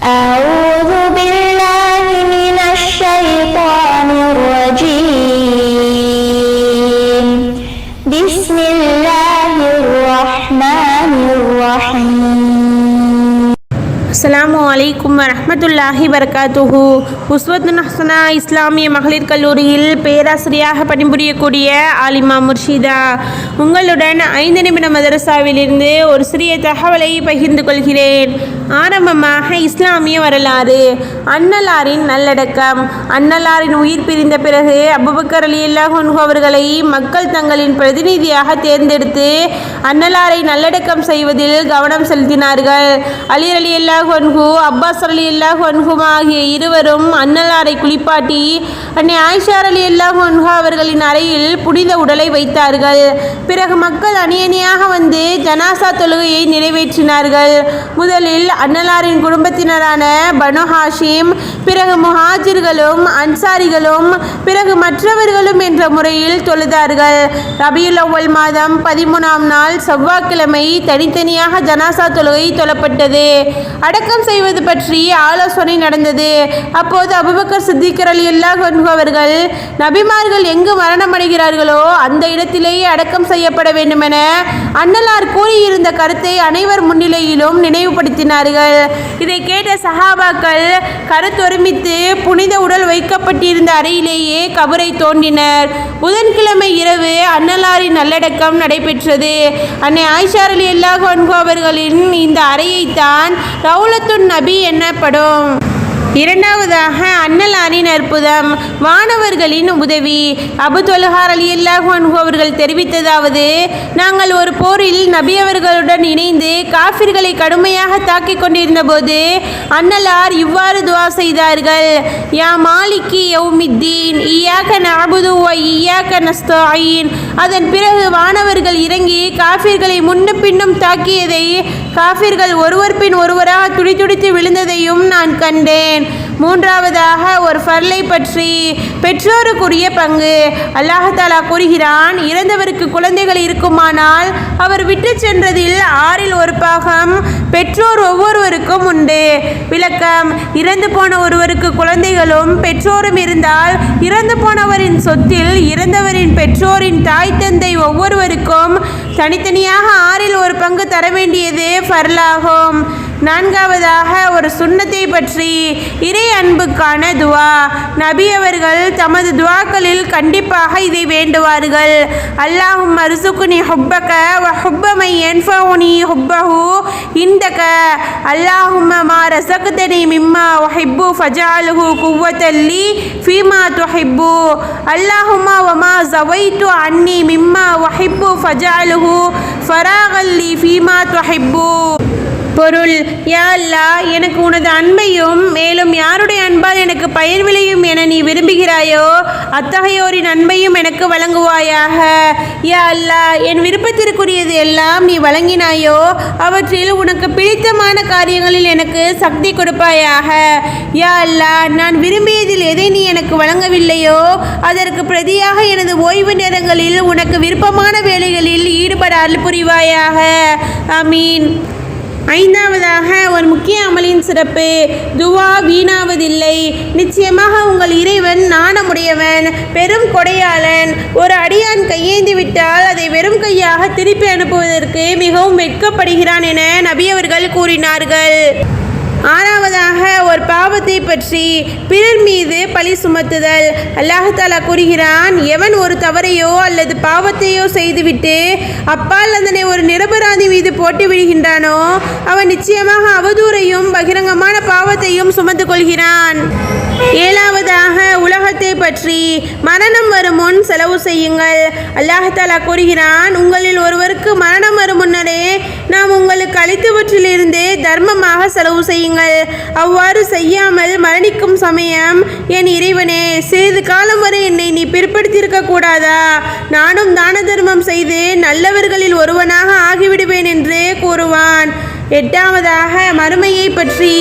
أعوذ بالله من الشيطان الرجيم بسم الله الرحمن الرحيم. அஸ்ஸலாமு அலைக்கும் வரஹ்மத்துல்லாஹி வபரகாத்துஹு. உஸ்வத்துன் ஹஸனா இஸ்லாமிய மகளிர் கல்லூரியில் பேராசிரியாக பணிபுரியக்கூடிய ஆலிமா முர்ஷிதா உங்களுடன் 5 நிமிட மதரசாவிலிருந்து ஒரு சிறிய தகவலை பகிர்ந்து கொள்கிறேன். ஆரம்பமாக இஸ்லாமிய வரலாறு. அன்னலாரின் நல்லடக்கம். அன்னலாரின் உயிர் பிரிந்த பிறகு அபூபக்கர் ரலியல்லாஹு அன்ஹு அவர்களை மக்கள் தங்களின் பிரதிநிதியாக தேர்ந்தெடுத்து அன்னலாரை நல்லடக்கம் செய்வதில் கவனம் செலுத்தினார்கள். அலி ரலியல்லாஹு அன்ஹு, அப்பாஸ் ரலியல்லாஹு அன்ஹு ஆகிய இருவரும் அன்னலாரை குளிப்பாட்டி அன்னை ஆயிஷா ரலியல்லாஹு அன்ஹா அவர்களின் அறையில் புனித உடலை வைத்தார்கள். பிறகு மக்கள் அணியணியாக வந்து ஜனாசா தொழுகையை நிறைவேற்றினார்கள். முதலில் அன்னலாரின் குடும்பத்தினரான பனு ஹாஷிம், பிறகு முஹாஜிர்களும் அன்சாரிகளும், பிறகு மற்றவர்களும் என்ற முறையில் தொழுதார்கள். ரபியுல் அவ்வல் மாதம் 13ஆம் நாள் செவ்வாய்க்கிழமை தனித்தனியாக ஜனாசா தொழுகை தொழப்பட்டது. அடக்கம் செய்வது பற்றி ஆலோசனை நடந்தது. அப்போது அபூபக்கர் சித்திக் ரலியல்லாஹு அன்ஹு அவர்கள் நபிமார்கள் எங்கு மரணமடைகிறார்களோ அந்த இடத்திலேயே அடக்கம் செய்யப்பட வேண்டுமென அன்னலார் கூறியிருந்த கருத்தை அனைவர் முன்னிலையிலும் நினைவுபடுத்தினார்கள். இதை கேட்ட சஹாபாக்கள் கருத்தொருமித்து புனித உடல் வைக்கப்பட்டிருந்த அறையிலேயே கபரை தோண்டினர். புதன்கிழமை இரவு அன்னலாரின் நல்லடக்கம் நடைபெற்றது. அன்னை ஆயிஷா ரலியல்லாஹு அன்ஹு அவர்களின் இந்த அறையைத்தான் ரவுலத்துன் நபி எனப்படும். இரண்டாவதாக அன்னலாரின் அற்புதம். வானவர்களின் உதவி. அபு தொல்ஹா ரலியல்லாஹு அன்ஹு அவர்கள் தெரிவித்ததாவது, நாங்கள் ஒரு போரில் நபி அவர்களுடன் இணைந்து காஃபிர்களை கடுமையாக தாக்கிக் கொண்டிருந்த போது அன்னலார் இவ்வாறு துவா செய்தார்கள்: யா மாலிகி யௌமித்தீன் இய்யாக நஅபுது வ இய்யாக நஸ்தஈன். அதன் பிறகு வானவர்கள் இறங்கி காஃபிர்களை முன்னும் பின்னும் தாக்கியதை, காஃபிர்கள் ஒருவர் பின் ஒருவராக துடிதுடித்து விழுந்ததையும் நான் கண்டேன். மூன்றாவதாக ஒரு ஃபர்லை பற்றி. பெற்றோருக்குரிய பங்கு. அல்லாஹ் தஆலா கூறுகிறான், இறந்தவருக்கு குழந்தைகள் இருக்குமானால் அவர் விட்டு சென்றதில் 6இல் ஒரு பாகம் பெற்றோர் ஒவ்வொருவருக்கும் உண்டு. விளக்கம்: இறந்து போன ஒருவருக்கு குழந்தைகளும் பெற்றோரும் இருந்தால் இறந்து போனவரின் சொத்தில் இறந்தவரின் பெற்றோரின் தாய் தந்தை ஒவ்வொருவருக்கும் தனித்தனியாக 6இல் ஒரு பங்கு தர வேண்டியது ஃபர்லாகும். நான்காவதாக ஒரு சுன்னத்தை பற்றி. இறை அன்புக்கான துவா. நபி அவர்கள் தமது துவாக்களில் கண்டிப்பாக இதை வேண்டுவார்கள்: அல்லாஹும்ம அர்சுக்னி ஹுப்பக வ ஹுப்ப மை யன்ஃபஉனி ஹுப்பஹு இன்தக. அல்லாஹும்ம மா ரஸக்தனி மிம்மா உஹிப்பு ஃபஜஅல்ஹு குவ்வத்தல் லி ஃபீமா துஹிப்பு. அல்லாஹும்ம வ மா ஸவைது அன்னி மிம்மா உஹிப்பு ஃபஜஅல்ஹு ஃபராகல் லி ஃபீமா துஹிப்பு. பொருள்: யா அல்லாஹ், எனக்கு உனது அன்பையும் மேலும் யாருடைய அன்பால் எனக்கு பயன் விளையும் என நீ விரும்புகிறாயோ அத்தகையோரின் அன்பையும் எனக்கு வழங்குவாயாக. யா அல்லாஹ், என் விருப்பத்திற்குரியது எல்லாம் நீ வழங்கினாயோ அவற்றில் உனக்கு பிடித்தமான காரியங்களில் எனக்கு சக்தி கொடுப்பாயாக. யா அல்லாஹ், நான் விரும்பியதில் எதை நீ எனக்கு வழங்கவில்லையோ அதற்கு பிரதியாக எனது ஓய்வு நேரங்களில் உனக்கு விருப்பமான வேலைகளில் ஈடுபட அருள் புரிவாயாக. ஆமீன். ஐந்தாவதாக ஒரு முக்கிய அமலின் சிறப்பு. துவா வீணாவதில்லை. நிச்சயமாக உங்கள் இறைவன் நாணமுடையவன், பெரும் கொடையாளன். ஒரு அடியான் கையேந்தி விட்டால் அதை வெறும் கையாக திருப்பி அனுப்புவதற்கு மிகவும் வெட்கப்படுகிறான் என நபி அவர்கள் கூறினார்கள். ஆறாவதாக ஒரு பாவத்தை பற்றி. பிறர் மீது பழி சுமத்துதல். அல்லாஹ் தஆலா கூறுகிறான், எவன் ஒரு தவறையோ அல்லது பாவத்தையோ செய்துவிட்டு அப்பால் அதனை ஒரு நிரபராதி மீது போட்டு விடுகின்றானோ அவன் நிச்சயமாக அவதூறையும் பகிரங்கமான பாவத்தையும் சுமந்து கொள்கிறான். ஏழாவதாக உலகத்தை பற்றி. மரணம் வரும் முன் செலவு செய்யுங்கள். அல்லாஹ் தஆலா கூறுகிறான், உங்களில் ஒருவருக்கு மரணம் வரும் முன்னரே நாம் உங்களுக்கு அளித்தவற்றிலிருந்து தர்மமாக செலவு செய்யுங்கள். அவ்வாறு செய்யாமல் மரணிக்கும் சமயம், என் இறைவனே, சிறிது காலம் வரை என்னை நீ பிற்படுத்தியிருக்க கூடாதா? நானும் தான தர்மம் செய்து நல்லவர்களில் ஒருவனாக ஆகிவிடுவேன் என்று கூறுவான். எட்டாவதாக மறுமையை பற்றி.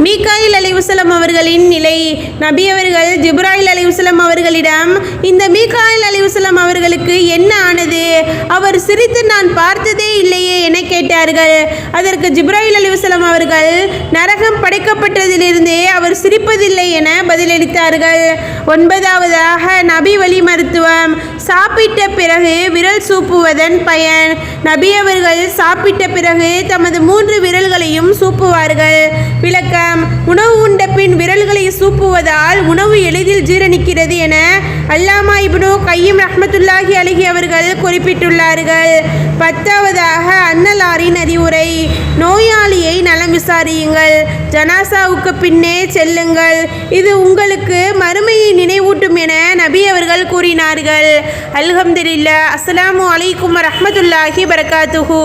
மீகாயில் அலைஹிஸ்ஸலாம் அவர்களின் நிலை. நபி அவர்கள் ஜிப்ராயில் அலைஹிஸ்ஸலாம் அவர்களிடம், இந்த மீகாயில் அலைஹிஸ்ஸலாம் அவர்களுக்கு என்ன ஆனது, அவர் சிரித்து நான் பார்த்ததே இல்லையே என கேட்டார்கள். அதற்கு ஜிப்ராயில் அலைஹிஸ்ஸலாம் அவர்கள், நரகம் படைக்கப்பட்டதிலிருந்தே அவர் சிரிப்பதில்லை என பதிலளித்தார்கள். 9வதாக நபி வழி மருத்துவம். சாப்பிட்ட பிறகு விரல் சூப்புவதன் பயன். நபி அவர்கள் சாப்பிட்ட பிறகு தமது 3 விரல்களையும் சூப்புவார்கள். விளக்கம்: உணவு உண்ட பின் விரல்களை சூப்புவதால் உணவு எளிதில் ஜீரணிக்கிறது என அல்லாமா இப்னு கையிம் ரஹ்மத்துல்லாஹி அலைஹி அவர்கள் குறிப்பிட்டுள்ளார்கள். 10வதாக அன்னலாரின் அறிவுரை. நோயாளியை நலம் விசாரியுங்கள், ஜனாசாவுக்கு பின்னே செல்லுங்கள், இது உங்களுக்கு மறுமையை நினைவூட்டும் என நபி அவர்கள் கூறினார்கள். அல்ஹம்துலில்லாஹ். அஸ்ஸலாமு அலைக்கும் வரஹ்மத்துல்லாஹி வபரகாத்துஹு.